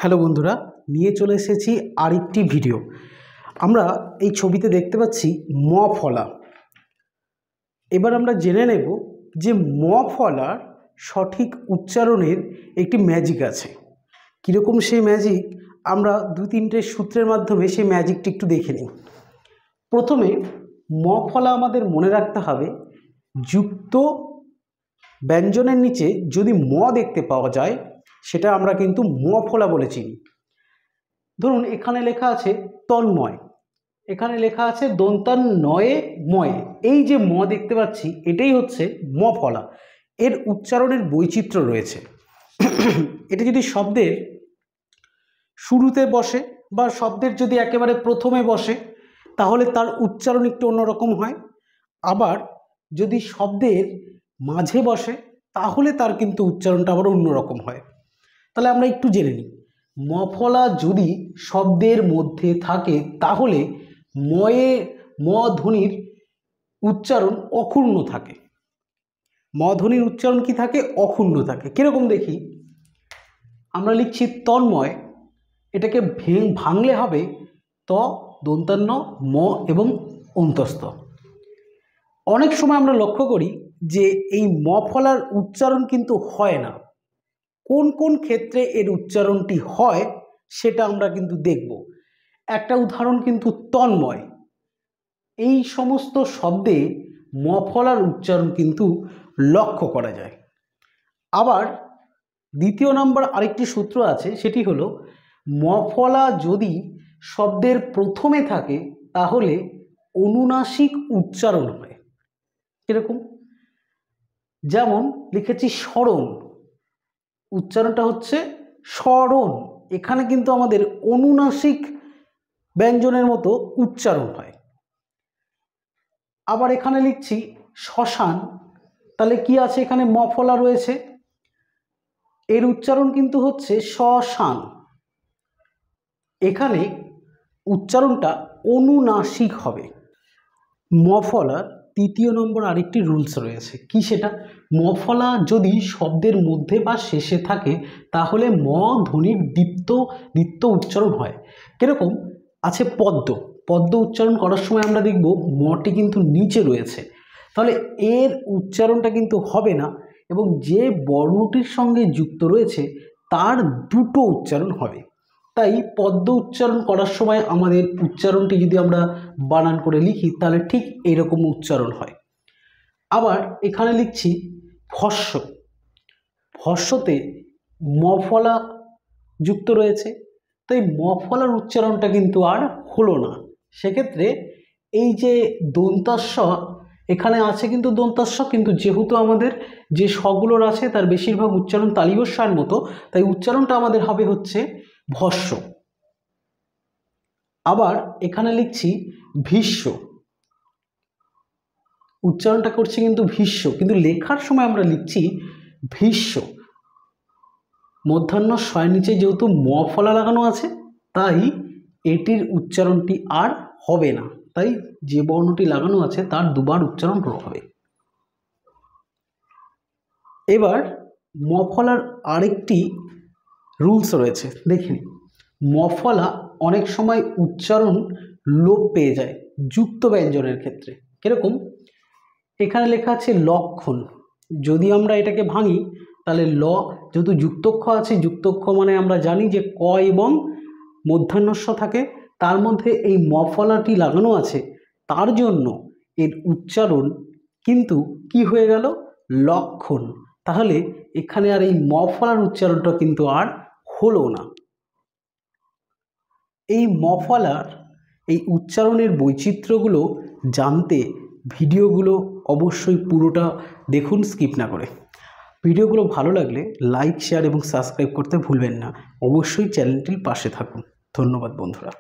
Hello বন্ধুরা, নিয়ে চলে এসেছি আরেকটি ভিডিও। আমরা এই ছবিতে দেখতে পাচ্ছি ম ফলা। এবার আমরা জেনে নেব যে ম ফলার সঠিক উচ্চারণের একটি ম্যাজিক আছে। কীরকম সেই ম্যাজিক, আমরা দু তিনটে সূত্রের মাধ্যমে সেই ম্যাজিকটি একটু দেখে নিই। প্রথমে ম ফলা আমাদের মনে রাখতে হবে, যুক্ত ব্যঞ্জনের নিচে যদি ম দেখতে পাওয়া যায় সেটা আমরা কিন্তু ম ফলা বলে চিনি। ধরুন এখানে লেখা আছে তন্ময়, এখানে লেখা আছে দন্তান্নয়ে ময়ে। এই যে ম দেখতে পাচ্ছি এটাই হচ্ছে ম ফলা। এর উচ্চারণের বৈচিত্র্য রয়েছে। এটা যদি শব্দের শুরুতে বসে বা শব্দের যদি একেবারে প্রথমে বসে তাহলে তার উচ্চারণ একটু অন্যরকম হয়। আবার যদি শব্দের মাঝে বসে তাহলে তার কিন্তু উচ্চারণটা আবার অন্যরকম হয়। তাহলে আমরা একটু জেনে নিই। ম ফলা যদি শব্দের মধ্যে থাকে তাহলে ম ধ্বনির উচ্চারণ অক্ষুণ্ণ থাকে। ম ধ্বনির উচ্চারণ কি থাকে? অক্ষুণ্ণ থাকে। কিরকম দেখি, আমরা লিখছি তন্ময়, এটাকে ভাঙলে হবে ত দন্তান্ন ম এবং অন্তস্থ। অনেক সময় আমরা লক্ষ্য করি যে এই ম ফলার উচ্চারণ কিন্তু হয় না। কোন কোন ক্ষেত্রে এর উচ্চারণটি হয় সেটা আমরা কিন্তু দেখব। একটা উদাহরণ কিন্তু তন্ময়। এই সমস্ত শব্দে ম ফলার উচ্চারণ কিন্তু লক্ষ্য করা যায়। আবার দ্বিতীয় নম্বর আরেকটি সূত্র আছে, সেটি হলো ম ফলা যদি শব্দের প্রথমে থাকে তাহলে অনুনাসিক উচ্চারণ হয়। এরকম যেমন লিখেছি স্মরণ, উচ্চারণটা হচ্ছে স্মরণ। এখানে কিন্তু আমাদের অনুনাসিক ব্যঞ্জনের মতো উচ্চারণ হয়। আবার এখানে লিখছি শ্মশান, তাহলে কি আছে? এখানে ম ফলা রয়েছে, এর উচ্চারণ কিন্তু হচ্ছে শ্মশান। এখানে উচ্চারণটা অনুনাসিক হবে। ম ফলার তৃতীয় নম্বর আরেকটি রুলস রয়েছে। কি সেটা? ম ফলা যদি শব্দের মধ্যে বা শেষে থাকে তাহলে ম ধ্বনির দ্বিত্ব উচ্চারণ হয়। কিরকম আছে পদ্ম, পদ্ম উচ্চারণ করার সময় আমরা দেখব মটি কিন্তু নিচে রয়েছে, তাহলে এর উচ্চারণটা কিন্তু হবে না এবং যে বর্ণটির সঙ্গে যুক্ত রয়েছে তার দুটো উচ্চারণ হবে। তাই পদ্ম উচ্চারণ করার সময় আমাদের উচ্চারণটি যদি আমরা বানান করে লিখি তাহলে ঠিক এরকম উচ্চারণ হয়। আবার এখানে লিখছি ভস্য, ভস্যতে ম ফলা যুক্ত রয়েছে, তাই ম ফলার উচ্চারণটা কিন্তু আর হলো না। সেক্ষেত্রে এই যে দন্তাস্ব এখানে আছে কিন্তু দন্তাস্ব, কিন্তু যেহেতু আমাদের যে স্বগুলোর আছে তার বেশিরভাগ উচ্চারণ তালিবস্যার মতো, তাই উচ্চারণটা আমাদের হবে হচ্ছে ভস্য। আবার এখানে লিখছি ভীষ্ম, উচ্চারণটা করছি কিন্তু ভীষ্ম, কিন্তু লেখার সময় আমরা লিখছি ভীষ্ম। মধ্যাহ্ন শয়ের নিচে যেহেতু ম ফলা লাগানো আছে তাই এটির উচ্চারণটি আর হবে না, তাই যে বর্ণটি লাগানো আছে তার দুবার উচ্চারণ হবে। এবার ম ফলার আরেকটি রুলস রয়েছে, দেখে ম ফলা অনেক সময় উচ্চারণ লোপ পেয়ে যায় যুক্ত ব্যঞ্জনের ক্ষেত্রে। কিরকম? এখানে লেখা আছে লক্ষণ, যদি আমরা এটাকে ভাঙি তাহলে ল, যেহেতু যুক্তক্ষ আছে, যুক্তক্ষ মানে আমরা জানি যে ক এবং মধ্যাহ্নস্ব থাকে, তার মধ্যে এই ম ফলাটি লাগানো আছে, তার জন্য এর উচ্চারণ কিন্তু কি হয়ে গেল? লক্ষণ। তাহলে এখানে আর এই ম ফলার উচ্চারণটা কিন্তু আর হলো না। এই ম ফলার এই উচ্চারণের বৈচিত্র্যগুলো জানতে ভিডিওগুলো অবশ্যই পুরোটা দেখুন, স্কিপ না করে। ভিডিওগুলো ভালো লাগলে লাইক, শেয়ার এবং সাবস্ক্রাইব করতে ভুলবেন না। অবশ্যই চ্যানেলটির পাশে থাকুন। ধন্যবাদ বন্ধুরা।